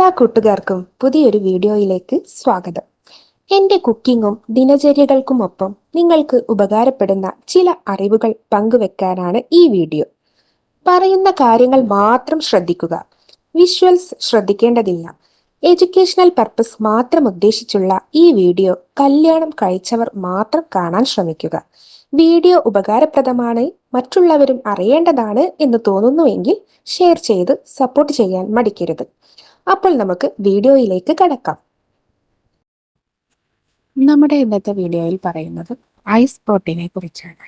എല്ലാ കൂട്ടുകാർക്കും പുതിയൊരു വീഡിയോയിലേക്ക് സ്വാഗതം. എൻ്റെ കുക്കിങ്ങും ദിനചര്യകൾക്കുമൊപ്പം നിങ്ങൾക്ക് ഉപകാരപ്പെടുന്ന ചില അറിവുകൾ പങ്കുവെക്കാനാണ് ഈ വീഡിയോ. പറയുന്ന കാര്യങ്ങൾ മാത്രം ശ്രദ്ധിക്കുക. വിഷ്വൽസ് ശ്രദ്ധിക്കേണ്ടതില്ല. എഡ്യൂക്കേഷണൽ പർപ്പസ് മാത്രം ഉദ്ദേശിച്ചുള്ള ഈ വീഡിയോ കല്യാണം കഴിച്ചവർ മാത്രം കാണാൻ ശ്രമിക്കുക. വീഡിയോ ഉപകാരപ്രദമാണ്, മറ്റുള്ളവരും അറിയേണ്ടതാണ് എന്ന് തോന്നുന്നുവെങ്കിൽ ഷെയർ ചെയ്ത് സപ്പോർട്ട് ചെയ്യാൻ മടിക്കരുത്. അപ്പോൾ നമുക്ക് വീഡിയോയിലേക്ക് കടക്കാം. നമ്മുടെ ഇന്നത്തെ വീഡിയോയിൽ പറയുന്നത് ഐസ് സ്പോട്ടിനെ കുറിച്ചാണ്.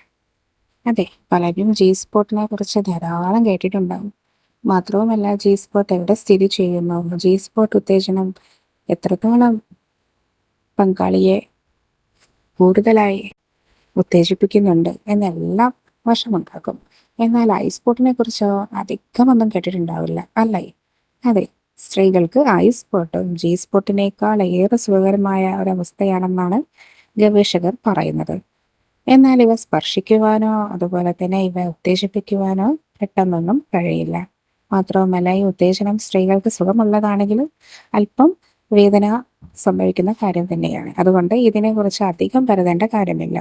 അതെ, പലരും ജി സ്പോട്ടിനെ കുറിച്ച് ധാരാളം കേട്ടിട്ടുണ്ടാകും. മാത്രവുമല്ല, ജി സ്പോട്ട് എവിടെ സ്ഥിതി ചെയ്യുന്നു, ജി സ്പോട്ട് ഉത്തേജനം എത്രത്തോളം പങ്കാളിയെ കൂടുതലായി ഉത്തേജിപ്പിക്കുന്നുണ്ട് എന്നെല്ലാം വശമുണ്ടാക്കും. എന്നാൽ ഐസ് സ്പോട്ടിനെ കുറിച്ചോ അധികമൊന്നും കേട്ടിട്ടുണ്ടാവില്ല, അല്ലേ? അതെ, സ്ത്രീകൾക്ക് ഐസ് സ്പോട്ടും ജി സ്പോട്ടിനേക്കാൾ ഏറെ സുഖകരമായ ഒരവസ്ഥയാണെന്നാണ് ഗവേഷകർ പറയുന്നത്. എന്നാൽ ഇവ സ്പർശിക്കുവാനോ അതുപോലെ തന്നെ ഇവ ഉത്തേജിപ്പിക്കുവാനോ പെട്ടെന്നൊന്നും കഴിയില്ല. മാത്രവുമല്ല, ഈ ഉത്തേജനം സ്ത്രീകൾക്ക് സുഖമുള്ളതാണെങ്കിലും അല്പം വേദന സംഭവിക്കുന്ന കാര്യം തന്നെയാണ്. അതുകൊണ്ട് ഇതിനെക്കുറിച്ച് അധികം കരുതേണ്ട കാര്യമില്ല.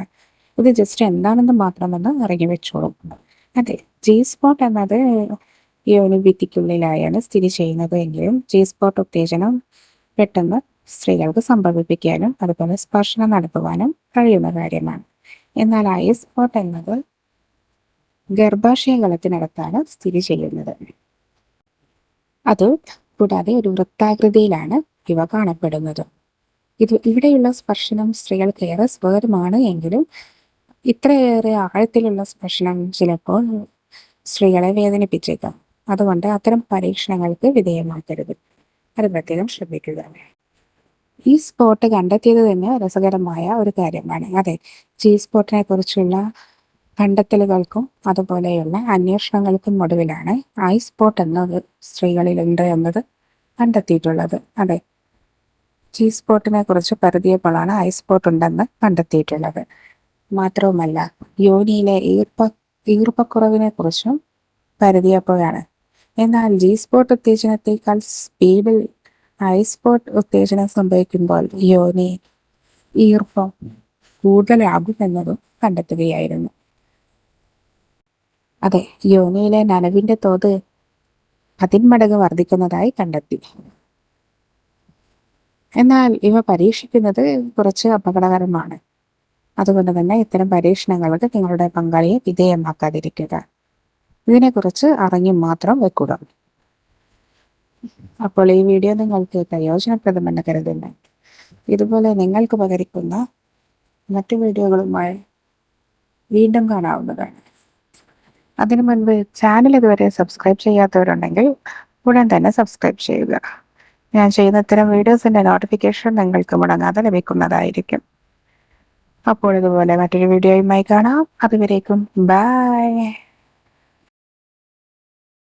ഇത് ജസ്റ്റ് എന്താണെന്ന് മാത്രമെന്ന് അറിഞ്ഞു വെച്ചോളും. അതെ, ജി സ്പോട്ട് എന്നത് യോനിഭിത്തിക്കുള്ളിലായാണ് സ്ഥിതി ചെയ്യുന്നത് എങ്കിലും ജി സ്പോട്ട് ഉത്തേജനം പെട്ടെന്ന് സ്ത്രീകൾക്ക് സംഭവിപ്പിക്കാനും അതുപോലെ സ്പർശനം നടത്തുവാനും കഴിയുന്ന കാര്യമാണ്. എന്നാൽ ഐസ് സ്പോട്ട് എന്നത് ഗർഭാശയകലത്തിനകത്താണ് സ്ഥിതി ചെയ്യുന്നത്. അത് കൂടാതെ ഒരു വൃത്താകൃതിയിലാണ് ഇവ കാണപ്പെടുന്നത്. ഇവിടെയുള്ള സ്പർശനം സ്ത്രീകൾക്ക് ഏറെ സുഖകരമാണ് എങ്കിലും ഇത്രയേറെ ആഴത്തിലുള്ള സ്പർശനം ചിലപ്പോൾ സ്ത്രീകളെ വേദനിപ്പിച്ചേക്കാം. അതുകൊണ്ട് അത്തരം പരീക്ഷണങ്ങൾക്ക് വിധേയമാക്കരുത്. അത് പ്രത്യേകം ശ്രദ്ധിക്കുക. ഈ സ്പോട്ട് കണ്ടെത്തിയത് തന്നെ രസകരമായ ഒരു കാര്യമാണ്. അതെ, ജി സ്പോട്ടിനെ കുറിച്ചുള്ള കണ്ടെത്തലുകൾക്കും അതുപോലെയുള്ള അന്വേഷണങ്ങൾക്കും ഒടുവിലാണ് ഐ സ്പോട്ട് എന്നത് സ്ത്രീകളിലുണ്ട് എന്നത് കണ്ടെത്തിയിട്ടുള്ളത്. അതെ, ജി സ്പോട്ടിനെ കുറിച്ച് പരതിയപ്പോഴാണ് ഐ സ്പോട്ട് ഉണ്ടെന്ന് കണ്ടെത്തിയിട്ടുള്ളത്. മാത്രവുമല്ല, യോനിയിലെ ഈർപ്പക്കുറവിനെ കുറിച്ചും പരതിയപ്പോഴാണ്. എന്നാൽ ജി സ്പോട്ട് ഉത്തേജനത്തെക്കാൾ സ്പീഡിൽ ഐ സ്പോട്ട് ഉത്തേജനം സംഭവിക്കുമ്പോൾ യോനി ഈർപ്പം കൂടുതലാകുമെന്നതും കണ്ടെത്തുകയായിരുന്നു. അതെ, യോനിയിലെ നനവിന്റെ തോത് 10 മടങ്ങ് വർദ്ധിക്കുന്നതായി കണ്ടെത്തി. എന്നാൽ ഇവ പരീക്ഷിക്കുന്നത് കുറച്ച് അപകടകരമാണ്. അതുകൊണ്ട് തന്നെ ഇത്തരം പരീക്ഷണങ്ങൾക്ക് നിങ്ങളുടെ പങ്കാളിയെ വിധേയമാക്കാതിരിക്കുക. ഇതിനെക്കുറിച്ച് അറിഞ്ഞു മാത്രം വെക്കുക. അപ്പോൾ ഈ വീഡിയോ നിങ്ങൾക്ക് പ്രയോജനപ്രദമെന്ന് കരുതുന്നു. ഇതുപോലെ നിങ്ങൾക്ക് ഉപകരിക്കുന്ന മറ്റു വീഡിയോകളുമായി വീണ്ടും കാണാവുന്നതാണ്. അതിനു മുൻപ് ചാനൽ ഇതുവരെ സബ്സ്ക്രൈബ് ചെയ്യാത്തവരുണ്ടെങ്കിൽ ഉടൻ തന്നെ സബ്സ്ക്രൈബ് ചെയ്യുക. ഞാൻ ചെയ്യുന്ന ഇത്തരം വീഡിയോസിൻ്റെ നോട്ടിഫിക്കേഷൻ നിങ്ങൾക്ക് മുടങ്ങാതെ ലഭിക്കുന്നതായിരിക്കും. അപ്പോൾ ഇതുപോലെ മറ്റൊരു വീഡിയോയുമായി കാണാം. അതുവരേക്കും ബൈ.